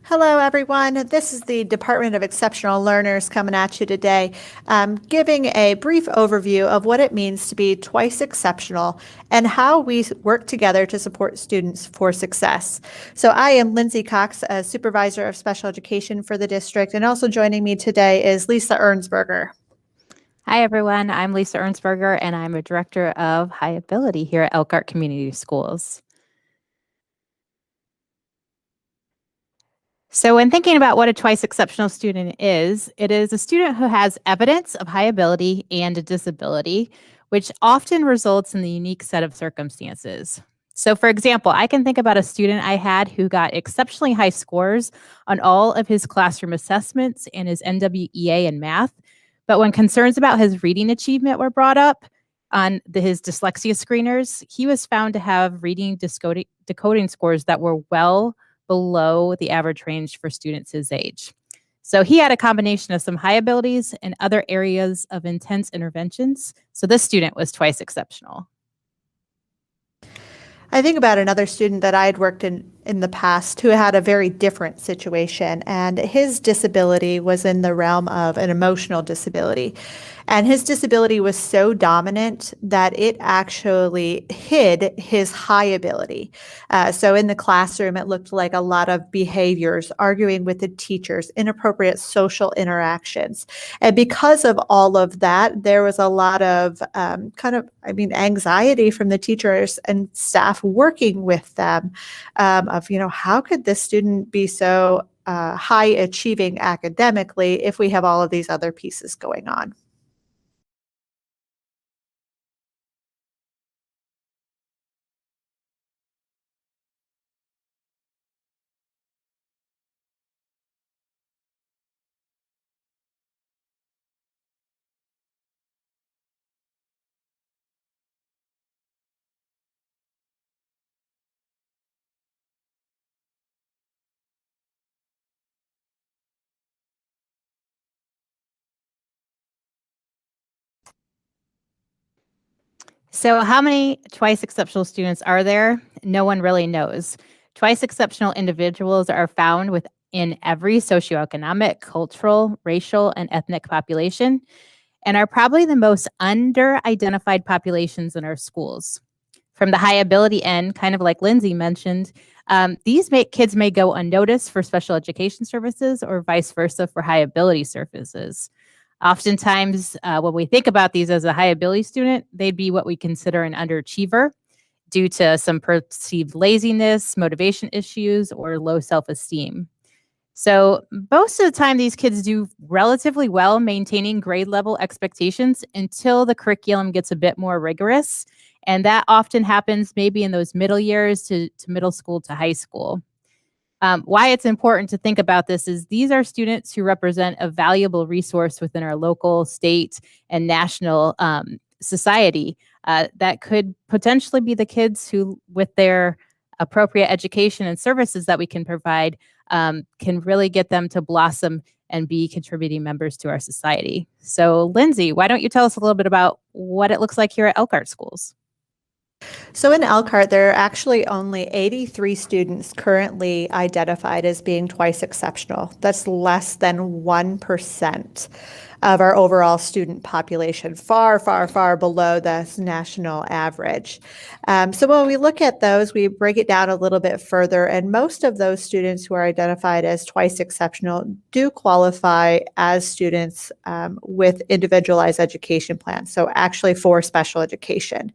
Hello, everyone. This is the Department of Exceptional Learners coming at you today, giving a brief overview of what it means to be twice exceptional and how we work together to support students for success. So I am Lindsey Cox, a Supervisor of Special Education for the district, and also joining me today is Lisa Ernsberger. Hi, everyone. I'm Lisa Ernsberger, and I'm a Director of High Ability here at Elkhart Community Schools. So when thinking about what a twice exceptional student is, it is a student who has evidence of high ability and a disability, which often results in the unique set of circumstances. So for example, I can think about a student I had who got exceptionally high scores on all of his classroom assessments and his NWEA in math. But when concerns about his reading achievement were brought up on his dyslexia screeners, he was found to have reading decoding scores that were well below the average range for students his age. So he had a combination of some high abilities and other areas of intense interventions. So this student was twice exceptional. I think about another student that I had worked in the past who had a very different situation, and his disability was in the realm of an emotional disability. And his disability was so dominant that it actually hid his high ability. So in the classroom, it looked like a lot of behaviors, arguing with the teachers, inappropriate social interactions. And because of all of that, there was a lot of anxiety from the teachers and staff working with them of, how could this student be so high achieving academically if we have all of these other pieces going on? So how many twice exceptional students are there? No one really knows. Twice exceptional individuals are found within every socioeconomic, cultural, racial, and ethnic population, and are probably the most under-identified populations in our schools. From the high ability end, kind of like Lindsey mentioned, these kids may go unnoticed for special education services or vice versa for high ability services. Oftentimes, when we think about these as a high ability student, they'd be what we consider an underachiever due to some perceived laziness, motivation issues, or low self-esteem. So most of the time, these kids do relatively well maintaining grade level expectations until the curriculum gets a bit more rigorous. And that often happens maybe in those middle years to middle school to high school. Why it's important to think about this is these are students who represent a valuable resource within our local, state, and national society that could potentially be the kids who, with their appropriate education and services that we can provide, can really get them to blossom and be contributing members to our society. So, Lindsey, why don't you tell us a little bit about what it looks like here at Elkhart Schools? So in Elkhart, there are actually only 83 students currently identified as being twice exceptional. That's less than 1% of our overall student population, far, far, far below the national average. So when we look at those, we break it down a little bit further, and most of those students who are identified as twice exceptional do qualify as students with individualized education plans, so actually for special education.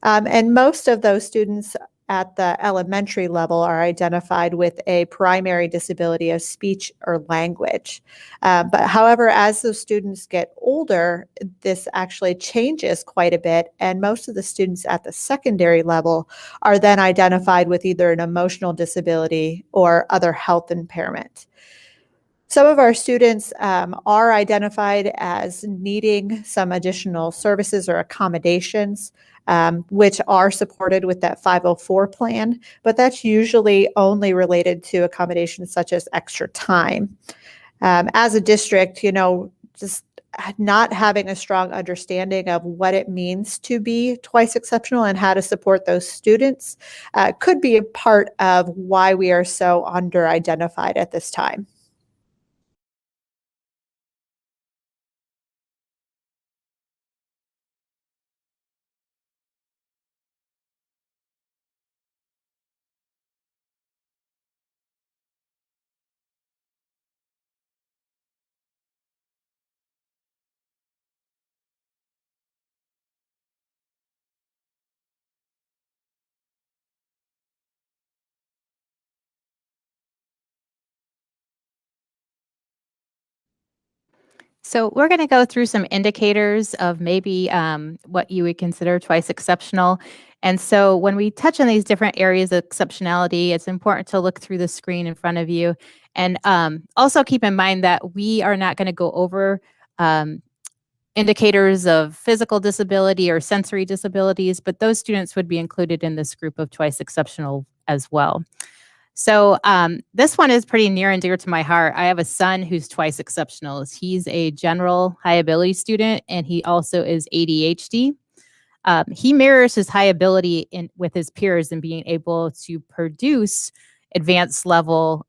And most of those students at the elementary level are identified with a primary disability of speech or language. But however, as those students get older, this actually changes quite a bit. And most of the students at the secondary level are then identified with either an emotional disability or other health impairment. Some of our students are identified as needing some additional services or accommodations, which are supported with that 504 plan, but that's usually only related to accommodations such as extra time. As a district, just not having a strong understanding of what it means to be twice exceptional and how to support those students could be a part of why we are so under-identified at this time. So we're going to go through some indicators of maybe what you would consider twice exceptional. And so when we touch on these different areas of exceptionality, it's important to look through the screen in front of you. And also keep in mind that we are not going to go over um, indicators of physical disability or sensory disabilities, but those students would be included in this group of twice exceptional as well. So this one is pretty near and dear to my heart. I have a son who's twice exceptional. He's a general high ability student, and he also is ADHD. He mirrors his high ability with his peers in being able to produce advanced level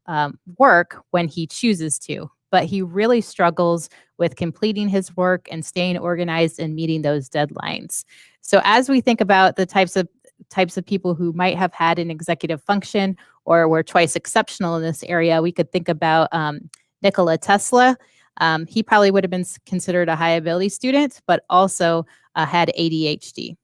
work when he chooses to. But he really struggles with completing his work and staying organized and meeting those deadlines. So as we think about the types of people who might have had an executive function or were twice exceptional in this area, we could think about Nikola Tesla. He probably would have been considered a high ability student, but also had ADHD.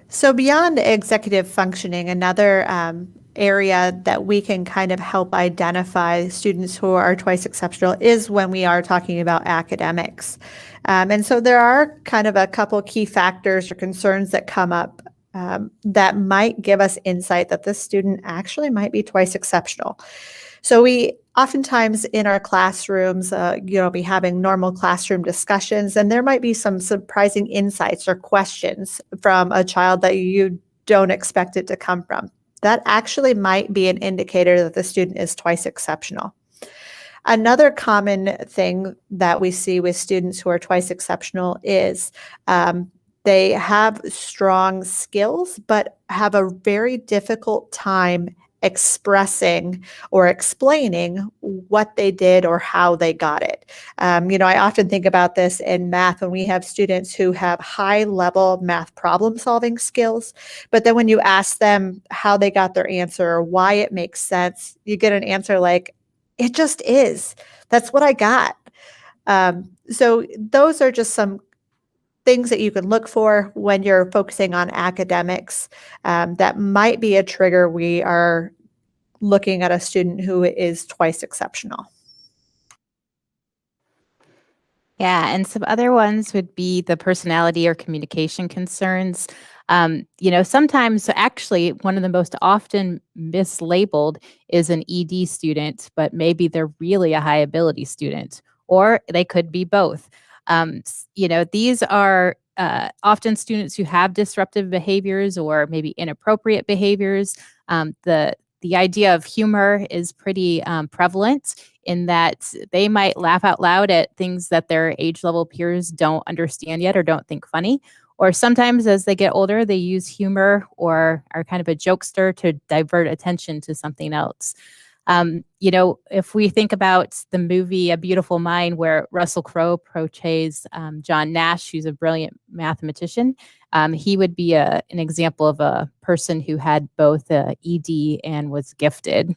So, beyond executive functioning, another area that we can kind of help identify students who are twice exceptional is when we are talking about academics. And so, there are kind of a couple key factors or concerns that come up that might give us insight that this student actually might be twice exceptional. So we oftentimes in our classrooms, be having normal classroom discussions, and there might be some surprising insights or questions from a child that you don't expect it to come from. That actually might be an indicator that the student is twice exceptional. Another common thing that we see with students who are twice exceptional is they have strong skills, but have a very difficult time expressing or explaining what they did or how they got it. I often think about this in math when we have students who have high level math problem solving skills, but then when you ask them how they got their answer or why it makes sense, you get an answer like, it just is. That's what I got. So those are just some things that you can look for when you're focusing on academics that might be a trigger. We are looking at a student who is twice exceptional. Yeah, and some other ones would be the personality or communication concerns. Sometimes, so actually, one of the most often mislabeled is an ED student, but maybe they're really a high ability student, or they could be both. These are often students who have disruptive behaviors or maybe inappropriate behaviors. The idea of humor is pretty prevalent in that they might laugh out loud at things that their age level peers don't understand yet or don't think funny. Or sometimes as they get older, they use humor or are kind of a jokester to divert attention to something else. If we think about the movie A Beautiful Mind, where Russell Crowe portrays John Nash, who's a brilliant mathematician, he would be an example of a person who had both ED and was gifted.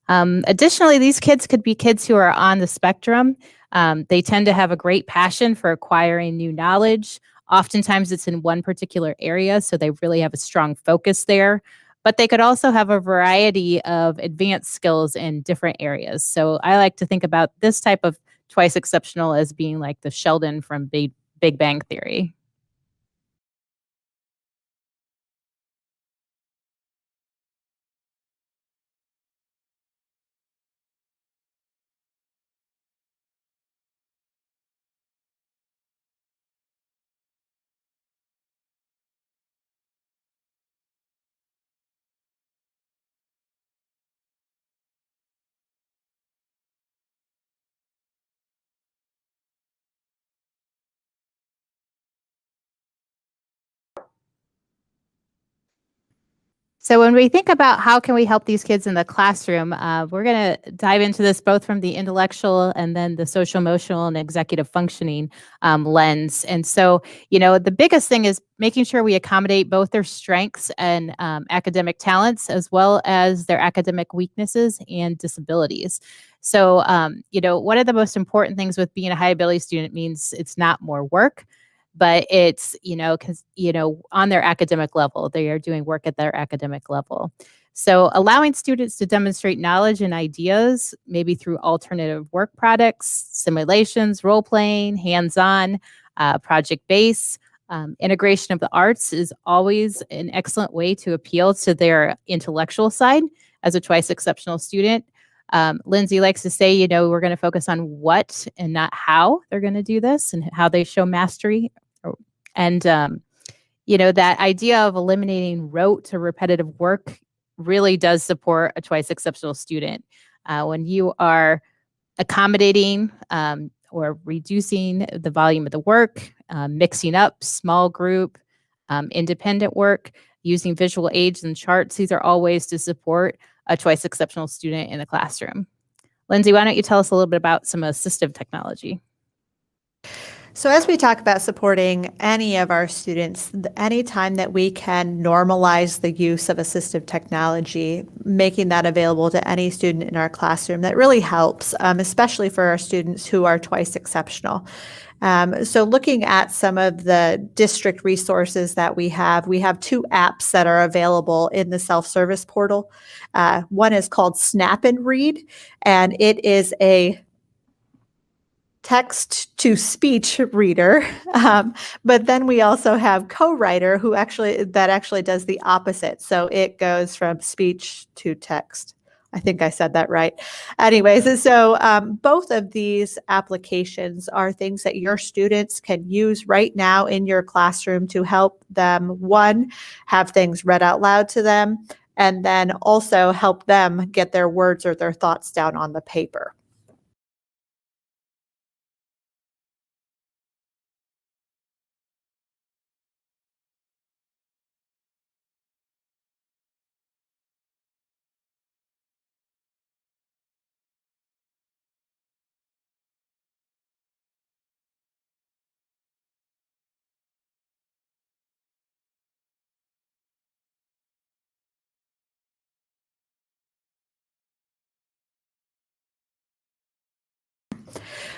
Additionally, these kids could be kids who are on the spectrum. They tend to have a great passion for acquiring new knowledge. Oftentimes, it's in one particular area, so they really have a strong focus there. But they could also have a variety of advanced skills in different areas. So I like to think about this type of twice exceptional as being like the Sheldon from Big Bang Theory. So when we think about how can we help these kids in the classroom, we're going to dive into this both from the intellectual and then the social, emotional, and executive functioning lens. And so, the biggest thing is making sure we accommodate both their strengths and academic talents, as well as their academic weaknesses and disabilities. So, one of the most important things with being a high ability student means it's not more work, but it's, because, on their academic level, they are doing work at their academic level. So allowing students to demonstrate knowledge and ideas, maybe through alternative work products, simulations, role playing, hands-on, project-based, integration of the arts is always an excellent way to appeal to their intellectual side as a twice exceptional student. Lindsey likes to say, we're going to focus on what and not how they're going to do this and how they show mastery. And, that idea of eliminating rote or repetitive work really does support a twice exceptional student. When you are accommodating or reducing the volume of the work, mixing up small group, independent work, using visual aids and charts, these are all ways to support a twice exceptional student in the classroom. Lindsey, why don't you tell us a little bit about some assistive technology? So as we talk about supporting any of our students, anytime that we can normalize the use of assistive technology, making that available to any student in our classroom, that really helps, especially for our students who are twice exceptional. So looking at some of the district resources that we have two apps that are available in the self-service portal. One is called Snap and Read, and it is a text-to-speech reader, but then we also have Co-Writer who actually does the opposite. So it goes from speech to text. I think I said that right. Anyways, so both of these applications are things that your students can use right now in your classroom to help them, one, have things read out loud to them, and then also help them get their words or their thoughts down on the paper.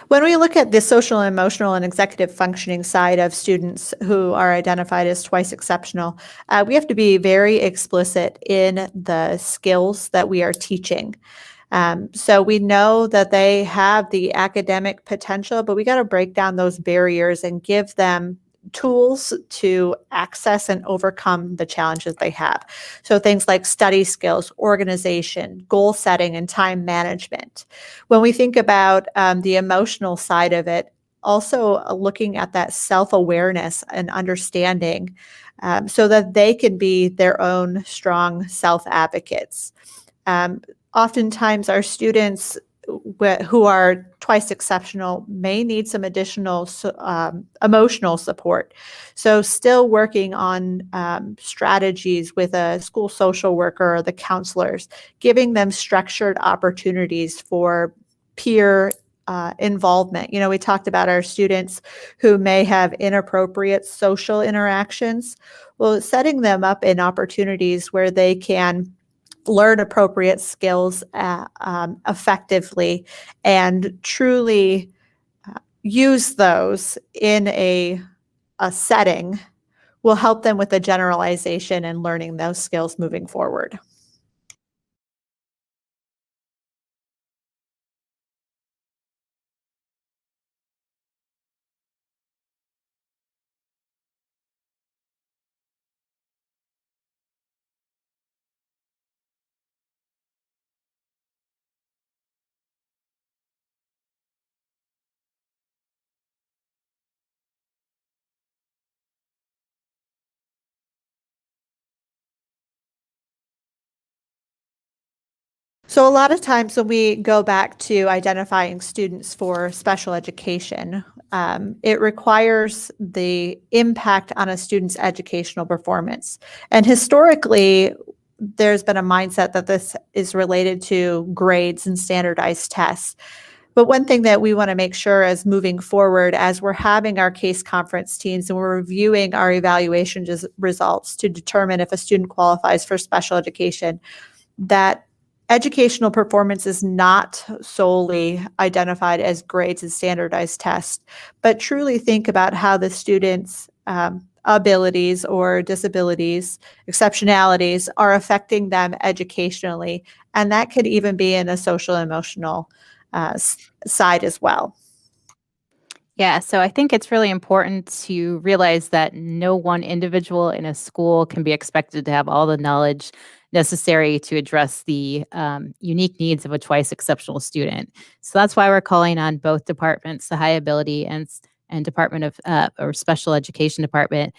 When we look at the social, emotional, and executive functioning side of students who are identified as twice exceptional, we have to be very explicit in the skills that we are teaching. So we know that they have the academic potential, but we got to break down those barriers and give them tools to access and overcome the challenges they have. So things like study skills, organization, goal setting, and time management. When we think about the emotional side of it, also looking at that self-awareness and understanding so that they can be their own strong self-advocates. Oftentimes our students who are twice exceptional may need some additional emotional support. So still working on strategies with a school social worker or the counselors, giving them structured opportunities for peer involvement. We talked about our students who may have inappropriate social interactions. Well, setting them up in opportunities where they can learn appropriate skills effectively and truly use those in a setting will help them with the generalization and learning those skills moving forward. So a lot of times when we go back to identifying students for special education, it requires the impact on a student's educational performance. And historically, there's been a mindset that this is related to grades and standardized tests. But one thing that we want to make sure as moving forward, as we're having our case conference teams and we're reviewing our evaluation results to determine if a student qualifies for special education, that educational performance is not solely identified as grades and standardized tests, but truly think about how the student's abilities or disabilities, exceptionalities are affecting them educationally. And that could even be in a social emotional side as well. Yeah, so I think it's really important to realize that no one individual in a school can be expected to have all the knowledge necessary to address the unique needs of a twice exceptional student. So that's why we're calling on both departments, the high ability and Department of or Special Education Department,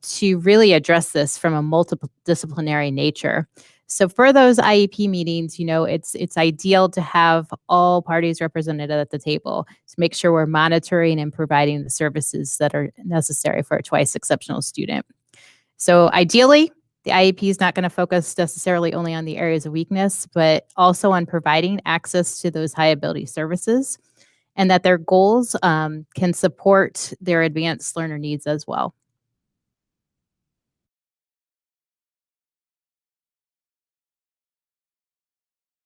to really address this from a multiple disciplinary nature. So for those IEP meetings, it's ideal to have all parties represented at the table to make sure we're monitoring and providing the services that are necessary for a twice exceptional student. So ideally, the IEP is not going to focus necessarily only on the areas of weakness, but also on providing access to those high ability services, and that their goals can support their advanced learner needs as well.